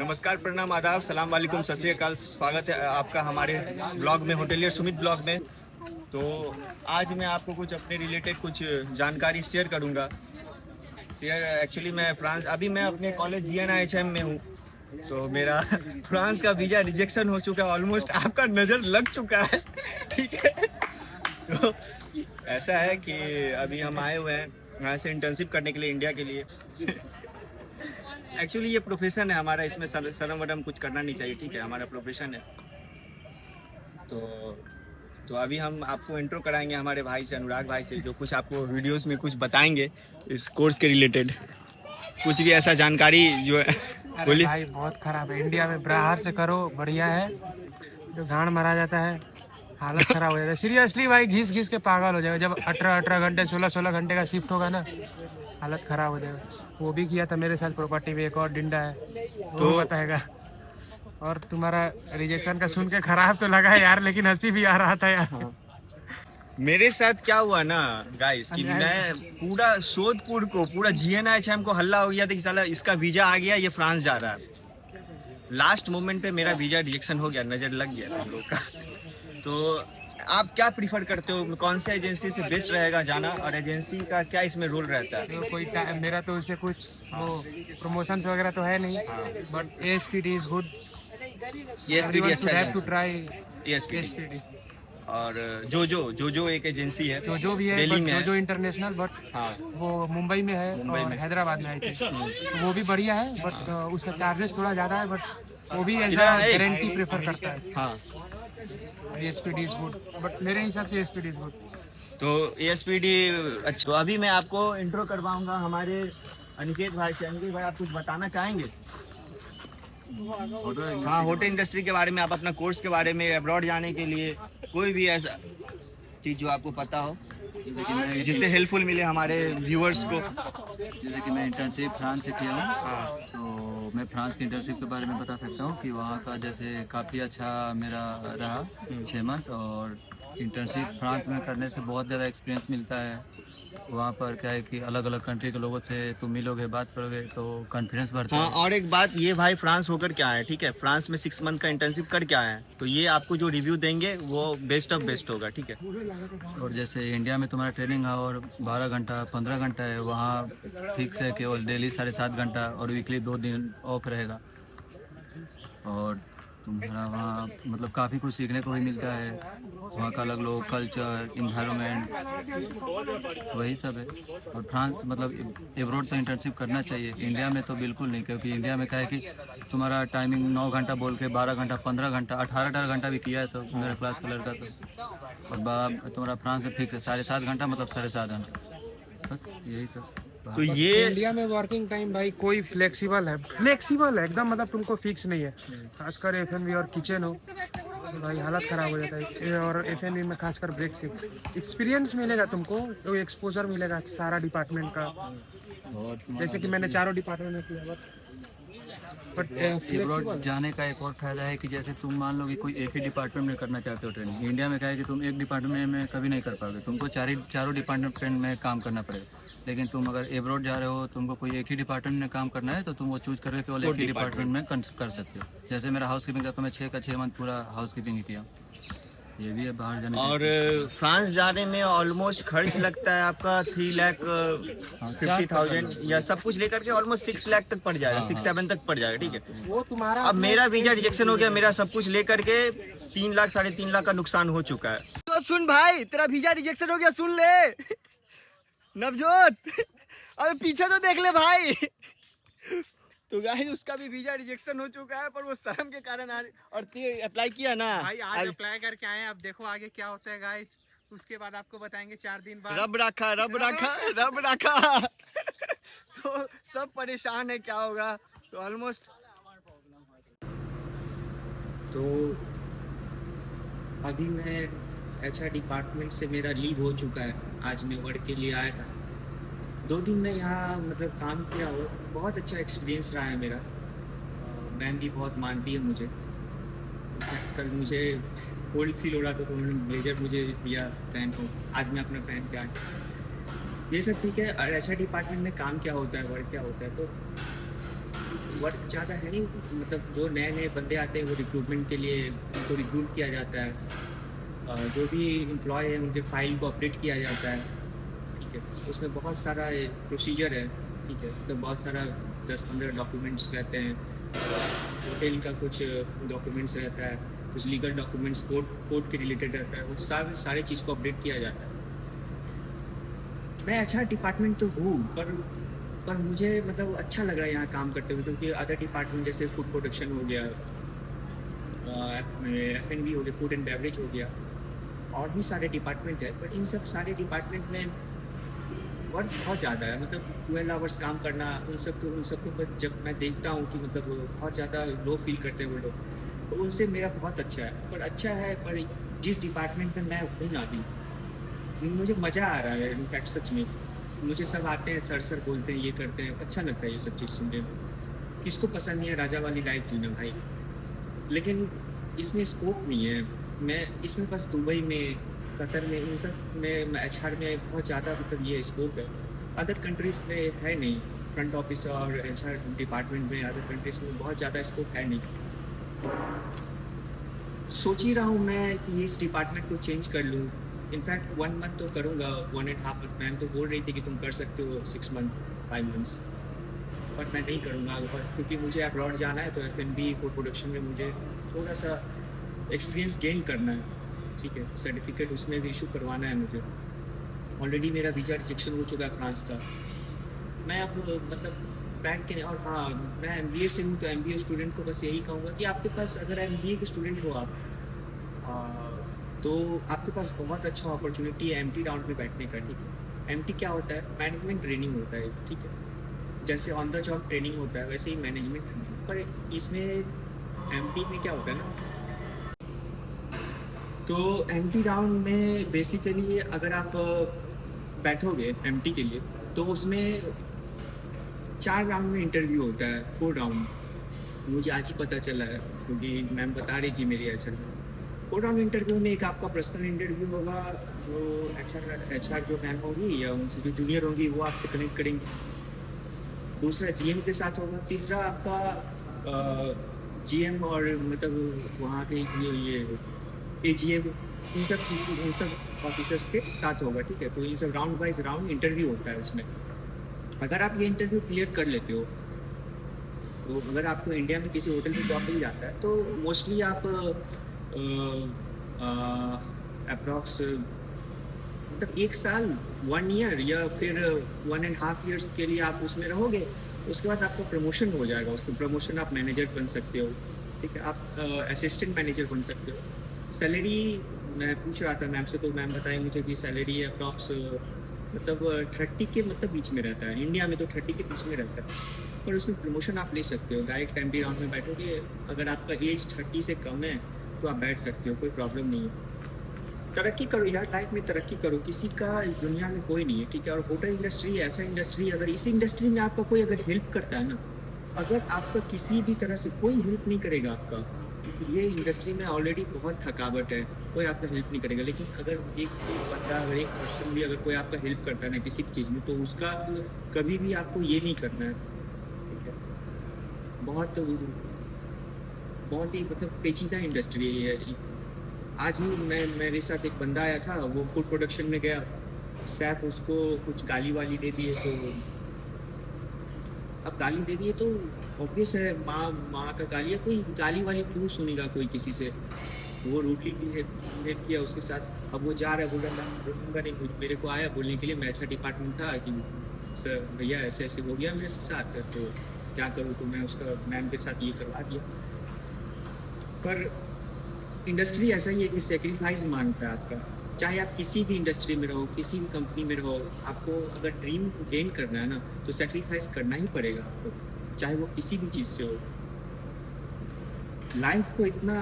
नमस्कार, प्रणाम, आदाब, सलाम वालेकुम, सत श्री अकाल। स्वागत है आपका हमारे ब्लॉग में, होटेलियर सुमित ब्लॉग में। तो आज मैं आपको कुछ अपने रिलेटेड कुछ जानकारी शेयर करूंगा। एक्चुअली मैं फ्रांस, अभी मैं अपने कॉलेज GNIHM में हूँ। तो मेरा फ्रांस का वीज़ा रिजेक्शन हो चुका है, ऑलमोस्ट आपका नज़र लग चुका है। ठीक है, तो ऐसा है कि अभी हम आए हुए हैं यहाँ से इंटर्नशिप करने के लिए, इंडिया के लिए। एक्चुअली ये प्रोफेशन है हमारा, इसमें शर्म वरम कुछ करना नहीं चाहिए, ठीक है, हमारा प्रोफेशन है। तो अभी हम आपको इंट्रो कराएंगे हमारे भाई से, अनुराग भाई से, जो कुछ आपको वीडियोस में कुछ बताएंगे इस कोर्स के रिलेटेड, कुछ भी ऐसा जानकारी जो है। बोलिए भाई, बहुत खराब है इंडिया में, बाहर से करो बढ़िया है। जो गांड मारा जाता है, हालत खराब हो जाता है सीरियसली भाई, घिस घिस के पागल हो जाएगा। जब 18 घंटे 16 घंटे का शिफ्ट होगा ना, हालत खराब हो जाएगा। वो भी किया था मेरे साथ प्रॉपर्टी में, एक और डिंडा है तो बताएगा। और तुम्हारा रिजेक्शन का सुन के खराब तो लगा है यार, लेकिन हंसी भी आ रहा था यार। मेरे साथ क्या हुआ ना गाइस कि मैं पूरा सोदपुर को, पूरा GNIHM को हल्ला हो गया था कि साला इसका वीजा आ गया, ये फ्रांस जा रहा है। लास्ट मोमेंट पे मेरा वीजा रिजेक्शन हो गया, नजर लग गया हम लोग का। तो आप क्या प्रीफर करते हो, कौन से एजेंसी से बेस्ट रहेगा जाना, और एजेंसी का क्या इसमें रोल रहता है? तो कोई मेरा तो उससे कुछ वो प्रमोशंस वगैरह तो है नहीं, but ASPD is good. ASPD अच्छा है, टू ट्राई ASPD। और जो एक एजेंसी है, जो भी है, दिल्ली में जो इंटरनेशनल, बट हाँ, वो मुंबई में है और हैदराबाद में आई थी। तो वो भी बढ़िया है, बट उसका चार्जेस थोड़ा ज़्यादा है, बट वो भी ऐसा गारंटी प्रेफर करता है। हाँ, ASPD इज गुड, बट मेरे हिसाब से ASPD इज गुड। तो ASPD अच्छा। तो अभी मैं आपको इंट्रो करवाऊंगा हमारे अनिकेत भाई से। अनिकेत भाई, आप कुछ बताना चाहेंगे? हाँ, होटल इंडस्ट्री के बारे में, आप अपना कोर्स के बारे में, अब्रॉड जाने के लिए कोई भी ऐसा चीज़ जो आपको पता हो, जिससे हेल्पफुल मिले हमारे व्यूअर्स को। जैसे कि मैं इंटर्नशिप फ्रांस से किया हूँ, हाँ, तो मैं फ्रांस की इंटर्नशिप के बारे में बता सकता हूँ कि वहाँ का जैसे काफ़ी अच्छा मेरा रहा 6 मंथ। और इंटर्नशिप फ्रांस में करने से बहुत ज़्यादा एक्सपीरियंस मिलता है। वहाँ पर क्या है कि अलग अलग कंट्री के लोगों से तुम मिलोगे, बात करोगे तो कॉन्फिडेंस बढ़ता हाँ। है। और एक बात, ये भाई फ्रांस होकर क्या है, ठीक है, फ्रांस में 6 मंथ का इंटर्नशिप कर क्या है, तो ये आपको जो रिव्यू देंगे वो बेस्ट ऑफ बेस्ट होगा, ठीक है। और जैसे इंडिया में तुम्हारा ट्रेनिंग और 12 घंटा 15 घंटा है, वहाँ फिक्स है केवल डेली 7.5 घंटा और वीकली 2 दिन ऑफ रहेगा। और तुम्हारा वहाँ मतलब काफ़ी कुछ सीखने को भी मिलता है। वहाँ का अलग लोग, कल्चर, इन्वायरमेंट, वही सब है। और फ्रांस मतलब एब्रॉड तो इंटर्नशिप करना चाहिए, इंडिया में तो बिल्कुल नहीं। क्योंकि इंडिया में क्या है कि तुम्हारा टाइमिंग 9 घंटा बोल के 12 घंटा 15 घंटा 18 घंटा भी किया है तो मेरे क्लास का लड़का तो। और तुम्हारा फ्रांस में फिक्स है 7.5 घंटा, मतलब 7.5 घंटा, बस यही सब। तो ये इंडिया में वर्किंग टाइम भाई कोई फ्लेक्सिबल है एकदम, मतलब तुमको फिक्स नहीं है। खासकर F&B और किचन हो तो भाई हालत खराब हो जाता है। और F&B में खासकर ब्रेक से एक्सपीरियंस मिलेगा तुमको, तो एक्सपोजर मिलेगा सारा डिपार्टमेंट का। जैसे कि मैंने 4 डिपार्टमेंट में किया, बट एब्रॉड जाने का एक और फायदा है कि जैसे तुम मान लो कि कोई एक ही डिपार्टमेंट में करना चाहते हो ट्रेनिंग, इंडिया में क्या है कि तुम एक डिपार्टमेंट में कभी नहीं कर पाओगे, तुमको चारों डिपार्टमेंट में काम करना पड़ेगा। लेकिन तुम अगर एब्रॉड जा रहे हो, तुमको कोई एक ही डिपार्टमेंट में काम करना है, तो तुम वो चूज करके केवल एक ही डिपार्टमेंट में कर सकते हो। जैसे मेरा हाउस कीपिंग का, तो मैं 6 मंथ पूरा हाउस कीपिंग ही किया। ये भी है बाहर जाने और फ्रांस जाने में ऑलमोस्ट खर्च लगता है आपका 3,50,000 या सब कुछ लेकर के ऑलमोस्ट 6 लाख तक पड़ जाएगा, 6-7 तक पड़ जाएगा, ठीक है। वो तुम्हारा अब मेरा वीजा रिजेक्शन हो गया, मेरा सब कुछ लेकर के 3 लाख 3.5 लाख का नुकसान हो चुका है। तो सुन भाई, तेरा वीजा रिजेक्शन हो गया, सुन ले नवजोत, अबे पीछे तो देख ले भाई। तो गाइस, उसका भी वीजा रिजेक्शन हो चुका है, पर वो शर्म के कारण और अप्लाई किया ना भाई, आज अप्लाई करके आए। अब देखो आगे क्या होता है गाइस, उसके बाद आपको बताएंगे 4 दिन बाद। रब रखा। तो सब परेशान है क्या होगा, तो ऑलमोस्ट तो अभी मैं HR डिपार्टमेंट से मेरा लीव हो चुका है। आज मैं वर्क के लिए आया था, 2 दिन में यहाँ मतलब काम किया हो, बहुत अच्छा एक्सपीरियंस रहा है मेरा। मैम भी बहुत मानती है मुझे। कल मुझे कोल्ड फील हो रहा था तो उन्होंने ब्लेजर मुझे दिया पहन को, आज मैं अपना पहन के आया। ये सब ठीक है। और HR डिपार्टमेंट में काम क्या होता है, वर्क क्या होता है, तो कुछ वर्क ज़्यादा है नहीं, मतलब जो नए नए बंदे आते हैं वो रिक्रूटमेंट के लिए उनको रिक्रूट किया जाता है, जो भी एम्प्लॉय है उनके फाइल को अपडेट किया जाता है, ठीक है। उसमें बहुत सारा प्रोसीजर है, ठीक है, तो बहुत सारा 10-15 डॉक्यूमेंट्स रहते हैं, होटल का कुछ डॉक्यूमेंट्स रहता है, कुछ लीगल डॉक्यूमेंट्स कोर्ट के रिलेटेड रहता है, वो सारे चीज़ को अपडेट किया जाता है। मैं अच्छा डिपार्टमेंट तो हूँ, पर मुझे मतलब अच्छा लग रहा है यहाँ काम करते हुए, क्योंकि अदर डिपार्टमेंट जैसे फूड प्रोडक्शन हो गया, F&B हो गया, फूड एंड बेवरेज हो गया, और भी सारे डिपार्टमेंट है, बट इन सब सारे डिपार्टमेंट में वर्क बहुत ज़्यादा है, मतलब 12 आवर्स काम करना, उन सबको बस जब मैं देखता हूँ कि मतलब बहुत ज़्यादा लो फील करते हैं वो लोग, तो उनसे मेरा बहुत अच्छा है। पर जिस डिपार्टमेंट में मैं हूँ ना अभी, मुझे मज़ा आ रहा है इनफैक्ट, सच में। मुझे सब आते हैं, सर बोलते हैं, ये करते हैं, अच्छा लगता है ये सब चीज़ सुनने में। किसको पसंद नहीं है राजा वाली लाइफ जीना भाई, लेकिन इसमें स्कोप नहीं है। मैं इसमें बस दुबई में, कतर में, इन सब में HR में बहुत ज़्यादा मतलब ये स्कोप है, अदर कंट्रीज़ में है नहीं। फ्रंट ऑफिस और HR डिपार्टमेंट में अदर कंट्रीज़ में बहुत ज़्यादा स्कोप है नहीं। सोच ही रहा हूँ मैं कि इस डिपार्टमेंट को चेंज कर लूँ। इनफैक्ट 1 मंथ तो करूँगा, 1.5 मंथ। मैम तो बोल रही थी कि तुम कर सकते हो 6 मंथ, 5 मंथ्स, बट मैं नहीं करूँगा, क्योंकि मुझे अब्रॉड जाना है, तो F&B फूड प्रोडक्शन में मुझे थोड़ा सा एक्सपीरियंस गेन करना है, ठीक है। सर्टिफिकेट उसमें भी इशू करवाना है मुझे। ऑलरेडी मेरा वीज़ा रिजेक्शन हो चुका है फ्रांस का। मैं अब मतलब बैठ के, और हाँ, मैं MBA से हूँ, तो MBA स्टूडेंट को बस यही कहूँगा कि आपके पास अगर MBA के स्टूडेंट हो आप, तो आपके पास बहुत अच्छा अपॉर्चुनिटी है MT राउंड में बैठने का, ठीक है। MT क्या होता है? मैनेजमेंट ट्रेनिंग होता है, ठीक है। जैसे ऑन द जॉब ट्रेनिंग होता है, वैसे ही मैनेजमेंट ट्रेनिंग, पर इसमें MT में क्या होता है ना, तो MT राउंड में बेसिकली अगर आप बैठोगे MT के लिए, तो उसमें 4 राउंड में इंटरव्यू होता है, 4 राउंड। मुझे आज ही पता चला है, क्योंकि मैम बता रही थी मेरी HR में। 4 राउंड इंटरव्यू में एक आपका पर्सनल इंटरव्यू होगा, जो HR जो मैम होगी या उनसे जो जूनियर होंगी वो आपसे कनेक्ट करेंगे। दूसरा GM के साथ होगा। तीसरा आपका GM और मतलब वहाँ के ये AGM, इन सब ऑफिसर्स के साथ होगा, ठीक है। तो ये सब राउंड वाइज राउंड इंटरव्यू होता है उसमें। अगर आप ये इंटरव्यू क्लियर कर लेते हो, तो अगर आपको इंडिया में किसी होटल में जॉब मिल जाता है, तो मोस्टली आप अप्रॉक्स मतलब 1 साल, 1 ईयर या फिर 1.5 ईयर्स के लिए आप उसमें रहोगे। उसके बाद आपका प्रमोशन हो जाएगा, उसको प्रमोशन आप मैनेजर बन सकते हो, ठीक है। आप असिस्टेंट मैनेजर बन सकते हो। सैलरी मैं पूछ रहा था मैम से, तो मैम बताए मुझे कि सैलरी अप्रॉक्स मतलब 30 के मतलब बीच में रहता है। इंडिया में तो 30 के बीच में रहता है, पर उसमें प्रमोशन आप ले सकते हो। डायरेक्ट MT राउंड में बैठोगे, अगर आपका एज 30 से कम है तो आप बैठ सकते हो, कोई प्रॉब्लम नहीं है। तरक्की करो यार, लाइफ में तरक्की करो, किसी का इस दुनिया में कोई नहीं है, ठीक है। और होटल इंडस्ट्री ऐसा इंडस्ट्री, अगर इस इंडस्ट्री में आपका कोई अगर हेल्प करता है ना, अगर आपका किसी भी तरह से कोई हेल्प नहीं करेगा आपका, ये इंडस्ट्री में ऑलरेडी बहुत थकावट है, कोई आपका हेल्प नहीं करेगा। लेकिन अगर एक बंदा, अगर एक पर्सन भी अगर कोई आपका हेल्प करता है ना किसी चीज़ में, तो उसका कभी भी आपको ये नहीं करना है, ठीक है। बहुत बहुत ही मतलब पेचीदा इंडस्ट्री है ये। आज ही मेरे साथ एक बंदा आया था, वो फूड प्रोडक्शन में गया, सैफ उसको कुछ गाली वाली दे दिए, तो अब गाली दे दिए तो ऑब्वियस है, माँ का गाली है, कोई गाली वाली क्यों सुनेगा कोई किसी से। वो रूडली बिहेव किया उसके साथ। अब वो जा रहा है, बोल रहा मैं बोलूँगा नहीं, मेरे को आया बोलने के लिए, मैं अच्छा डिपार्टमेंट था कि सर भैया ऐसे ऐसे हो गया मेरे साथ, तो क्या करूँ, तो मैं उसका मैम के साथ ये करवा दिया। पर इंडस्ट्री ऐसा ही है कि सेक्रीफाइस मांगता है आपका, चाहे आप किसी भी इंडस्ट्री में रहो, किसी भी कंपनी में रहो, आपको अगर ड्रीम गेन करना है ना, तो सेक्रीफाइस करना ही पड़ेगा आपको, चाहे वो किसी भी चीज़ से हो। लाइफ को इतना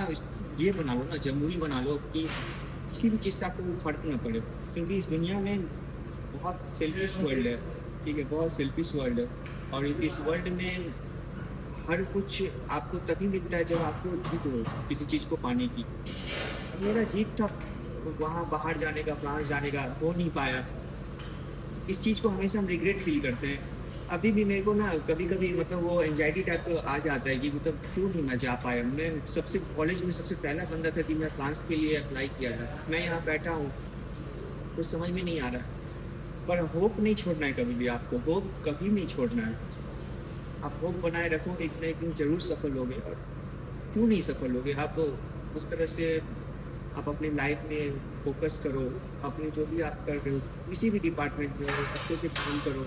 ये बना लो ना, जमहूरी बना लो कि किसी भी चीज़ से आपको फर्क ना पड़े, क्योंकि इस दुनिया में बहुत सेल्फिश वर्ल्ड है, ठीक है, बहुत सेल्फिश वर्ल्ड है। और इस वर्ल्ड में हर कुछ आपको तभी मिलता है जब आपको जीत हो किसी चीज़ को पाने की। मेरा जीत था वहाँ बाहर जाने का, फ्रांस जाने का, हो नहीं पाया। इस चीज़ को हमेशा हम रिग्रेट फील करते हैं अभी भी मेरे को ना कभी कभी मतलब वो एंजाइटी टाइप का आ जाता है कि मतलब क्यों नहीं मैं जा पाया। मैं सबसे कॉलेज में सबसे पहला बंदा था कि मैं फ्रांस के लिए अप्लाई किया था। मैं यहाँ बैठा हूँ, कुछ समझ में नहीं आ रहा। पर होप नहीं छोड़ना है कभी भी, आपको होप कभी नहीं छोड़ना है। आप होप बनाए रखो, एक ना एक दिन जरूर सफल होगे। और क्यों नहीं सफल होगे आप, उस तरह से आप अपनी लाइफ में फोकस करो। अपने जो भी आप कर रहे हो किसी भी डिपार्टमेंट में अच्छे से काम करो,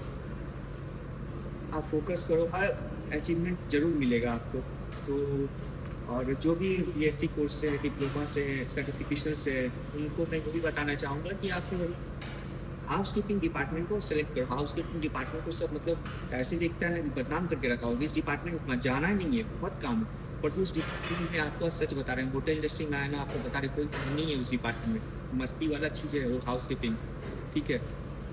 आप फोकस करो, हर अचीवमेंट जरूर मिलेगा आपको। तो और जो भी बीएससी कोर्स से, डिप्लोमा से, सर्टिफिकेशन से, उनको मैं ये भी बताना चाहूँगा कि आप हाउस कीपिंग डिपार्टमेंट को सेलेक्ट करो। हाउस कीपिंग डिपार्टमेंट को सब मतलब ऐसे देखता है, बदनाम करके रखा होगा। इस डिपार्टमेंट में जाना ही नहीं है, बहुत काम है। बट उस डिपार्टमेंट में आपको सच बता रहे हैं, होटल इंडस्ट्री में आया ना, आपको बता रहे कोई काम नहीं है उस डिपार्टमेंट में। मस्ती वाला चीज़ है वो हाउस कीपिंग, ठीक है।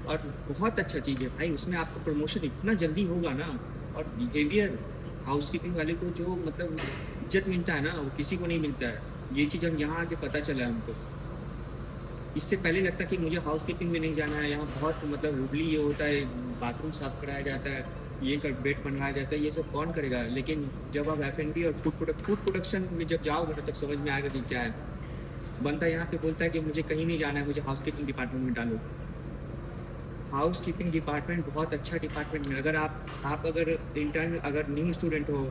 और बहुत अच्छा चीज़ है भाई, उसमें आपका प्रमोशन इतना जल्दी होगा ना। और बिहेवियर हाउस कीपिंग वाले को जो मतलब इज्जत मिलता है ना, वो किसी को नहीं मिलता है। ये चीज़ हम यहाँ आके पता चला है हमको। इससे पहले लगता कि मुझे हाउस कीपिंग में नहीं जाना है, यहाँ बहुत मतलब रूडली ये होता है, बाथरूम साफ कराया जाता है, ये कर बेड बनवाया जाता है, ये सब कौन करेगा। लेकिन जब आप F&B और फूड प्रोडक्शन में जब जाओगे ना, तब समझ में आएगा कि क्या है। बंदा यहाँ पे बोलता है कि मुझे कहीं नहीं जाना है, मुझे हाउस कीपिंग डिपार्टमेंट में डालो। हाउस कीपिंग डिपार्टमेंट बहुत अच्छा डिपार्टमेंट है। अगर आप अगर इंटर्न, अगर न्यू स्टूडेंट हो,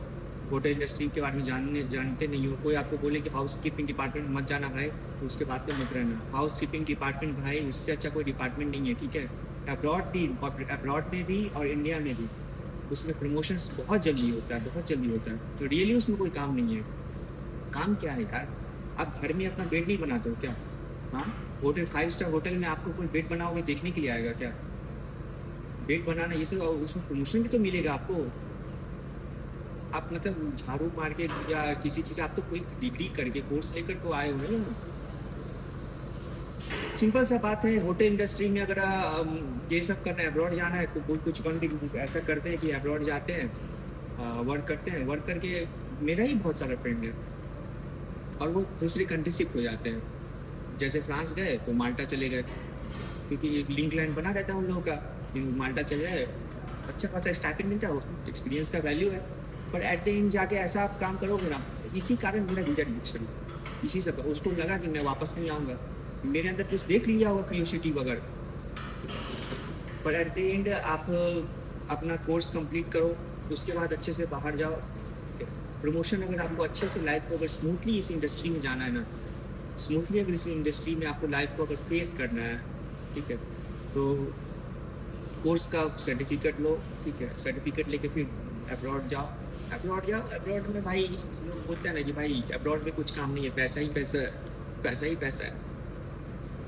होटल इंडस्ट्री के बारे में जानते नहीं हो, कोई आपको बोले कि हाउस कीपिंग डिपार्टमेंट मत जाना भाई, तो उसके बाद पे मत रहना। हाउस कीपिंग डिपार्टमेंट भाई उससे अच्छा कोई डिपार्टमेंट नहीं है, ठीक है। अब्रॉड में भी और इंडिया में भी उसमें प्रमोशंस बहुत जल्दी होता है, बहुत जल्दी होता है। तो रियली उसमें कोई काम नहीं है। काम क्या है यार, आप घर में अपना बेड नहीं बनाते हो क्या? हाँ, होटल 5 स्टार होटल में आपको कोई बेड बनाओगे देखने के लिए आएगा क्या? बेड बनाना ये सब, उसमें प्रमोशन भी तो मिलेगा आपको। आप मतलब झाड़ू मार के या किसी चीज़, आप तो कोई डिग्री करके कोर्स लेकर तो आए हो ना। सिंपल सा बात है, होटल इंडस्ट्री में अगर ये सब करना है, अब्रॉड जाना है, तो कोई कुछ बंदे ऐसा करते हैं कि अब्रॉड जाते हैं, वर्क करते हैं, वर्क करके मेरा ही बहुत सारा फ्रेंड है और वो दूसरी कंट्री शिफ्ट हो जाते हैं। जैसे फ्रांस गए तो माल्टा चले गए, क्योंकि एक लिंक लाइन बना रहता है उन लोगों का कि माल्टा चले गए, अच्छा खासा स्टाइपेंड मिलता है, एक्सपीरियंस का वैल्यू है। पर एट द एंड जाके ऐसा आप काम करोगे ना, इसी कारण मेरा वीजा रिजेक्शन, इसी सब उसको लगा कि मैं वापस नहीं आऊँगा। मेरे अंदर कुछ देख लिया होगा क्यूरियोसिटी वगैरह, पर एट द एंड आप अपना कोर्स कंप्लीट करो, उसके बाद अच्छे से बाहर जाओ। प्रमोशन अगर आपको अच्छे से लाइफ को अगर स्मूथली इस इंडस्ट्री में जाना है ना, स्मूथली अगर इस इंडस्ट्री में आपको लाइफ को अगर फेस करना है, ठीक है, तो कोर्स का सर्टिफिकेट लो, ठीक है। सर्टिफिकेट लेके फिर अब्रॉड जाओ। अब्रॉड में भाई लोग बोलते हैं ना कि भाई अब्रॉड में कुछ काम नहीं है, पैसा ही पैसा है, पैसा ही पैसा है।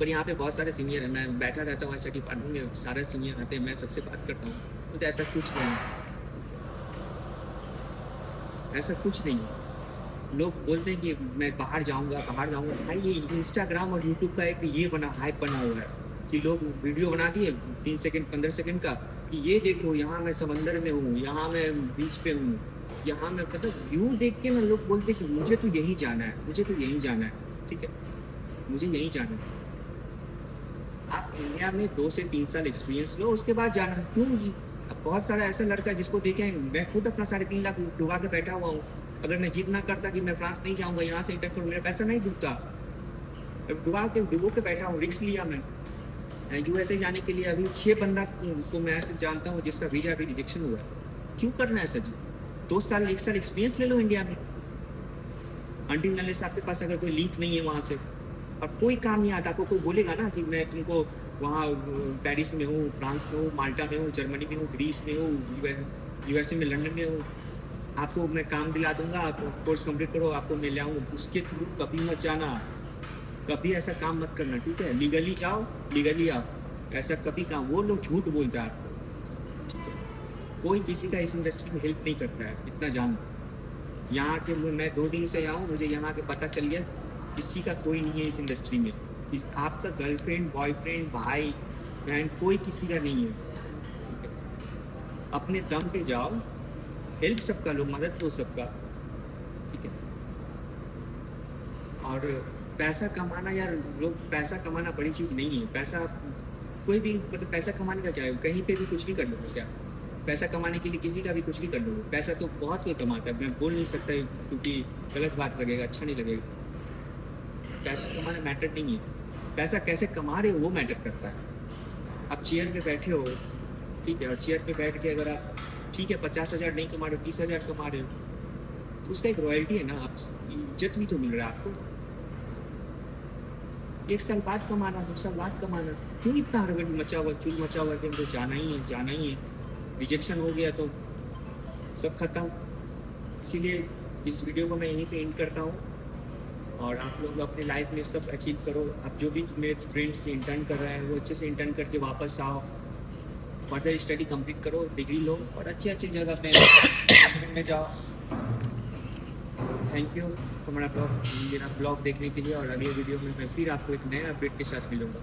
पर यहाँ पे बहुत सारे सीनियर हैं, मैं बैठा रहता हूँ अच्छा डिपार्टमेंट में, सारे सीनियर आते हैं, मैं सबसे बात करता हूँ, तो ऐसा कुछ नहीं है, ऐसा कुछ नहीं है। लोग बोलते हैं कि मैं बाहर जाऊँगा भाई ये इंस्टाग्राम और यूट्यूब का एक ये बना हाइप बना हुआ है कि लोग वीडियो बना दिए 3 सेकंड 15 सेकंड का कि ये देखो यहाँ मैं समंदर में हूँ, यहाँ मैं बीच पे हूँ, यहाँ मैं मतलब व्यू देख के ना लोग बोलते कि मुझे तो यहीं जाना है, मुझे तो यहीं जाना है, ठीक है, मुझे यहीं जाना है। आप इंडिया में 2 से 3 साल एक्सपीरियंस लो, उसके बाद जाना। क्यों जी, अब बहुत सारा ऐसा लड़का जिसको देखें, मैं खुद अपना 3.5 लाख डुबा के बैठा हुआ हूँ। अगर मैं जिद ना करता कि मैं फ्रांस नहीं जाऊँगा, यहाँ से इंटर करूँ, मेरा पैसा नहीं डूबता। डुबो के बैठा हूँ, रिस्क लिया मैं। USA जाने के लिए अभी 6 बंदा को मैं ऐसे जानता हूँ जिसका वीजा अभी रिजेक्शन हुआ है। क्यों करना है ऐसा जी? 2 साल 1 साल एक्सपीरियंस ले लो इंडिया में, अंटिल अनलेस आपके पास अगर कोई लीक नहीं है वहाँ से, और कोई काम नहीं आता। आपको कोई बोलेगा ना कि मैं तुमको वहाँ पेरिस में हूँ, फ्रांस में हूँ, माल्टा में हूँ, जर्मनी में हूँ, ग्रीस में हूँ, USA में, लंदन में हूँ, आपको मैं काम दिला दूंगा, आप कोर्स कंप्लीट करो, आपको मैं ले आऊँगा, उसके थ्रू कभी मत जाना, कभी ऐसा काम मत करना, ठीक है। लीगली जाओ, लीगली आओ, ऐसा कभी काम, वो लोग झूठ बोलते हैं आपको, ठीक है। कोई किसी का इस इंडस्ट्री में हेल्प नहीं करता है, इतना जानो। यहाँ के मैं 2 दिन से आऊँ, मुझे यहाँ के पता चल गया किसी का कोई नहीं है इस इंडस्ट्री में। आपका गर्लफ्रेंड, बॉयफ्रेंड, भाई बहन कोई किसी का नहीं है, ठीक है। अपने दम पे जाओ, हेल्प सबका लो, मदद लो सबका, ठीक है। और पैसा कमाना यार, लोग पैसा कमाना बड़ी चीज़ नहीं है। पैसा कोई भी मतलब पैसा कमाने का क्या है, कहीं पे भी कुछ भी कर लो क्या, पैसा कमाने के लिए किसी का भी कुछ भी कर लो, पैसा तो बहुत कोई कमाता है, मैं बोल नहीं सकता क्योंकि गलत बात लगेगा, अच्छा नहीं लगेगा। पैसा कमाना मैटर नहीं है, पैसा कैसे कमा रहे हो वो मैटर करता है। आप चेयर पे बैठे हो, ठीक है, और चेयर पे बैठ के अगर आप ठीक है 50,000 नहीं कमा रहे हो, 30,000 कमा रहे हो, तो उसका एक रॉयल्टी है ना, आप इज्जत भी तो मिल रहा है आपको। 1 साल बाद कमाना, 2 साल बाद कमाना, क्यों इतना हड़बड़ी मचा हुआ, चूल मचा हुआ कि हमको जाना ही है, जाना ही है, रिजेक्शन हो गया तो सब खत्म। इसीलिए इस वीडियो को मैं यहीं पे एंड करता हूँ, और आप लोग अपने लाइफ में सब अचीव करो। आप जो भी मेरे फ्रेंड्स इंटर्न कर रहे हैं वो अच्छे से इंटर्न करके वापस आओ, फर्दर स्टडी कंप्लीट करो, डिग्री लो और अच्छे अच्छे जगह पे प्लेसमेंट में जाओ। थैंक यू मेरा ब्लॉग देखने के लिए, और अगले वीडियो में मैं फिर आपको एक नए अपडेट के साथ मिलूँगा।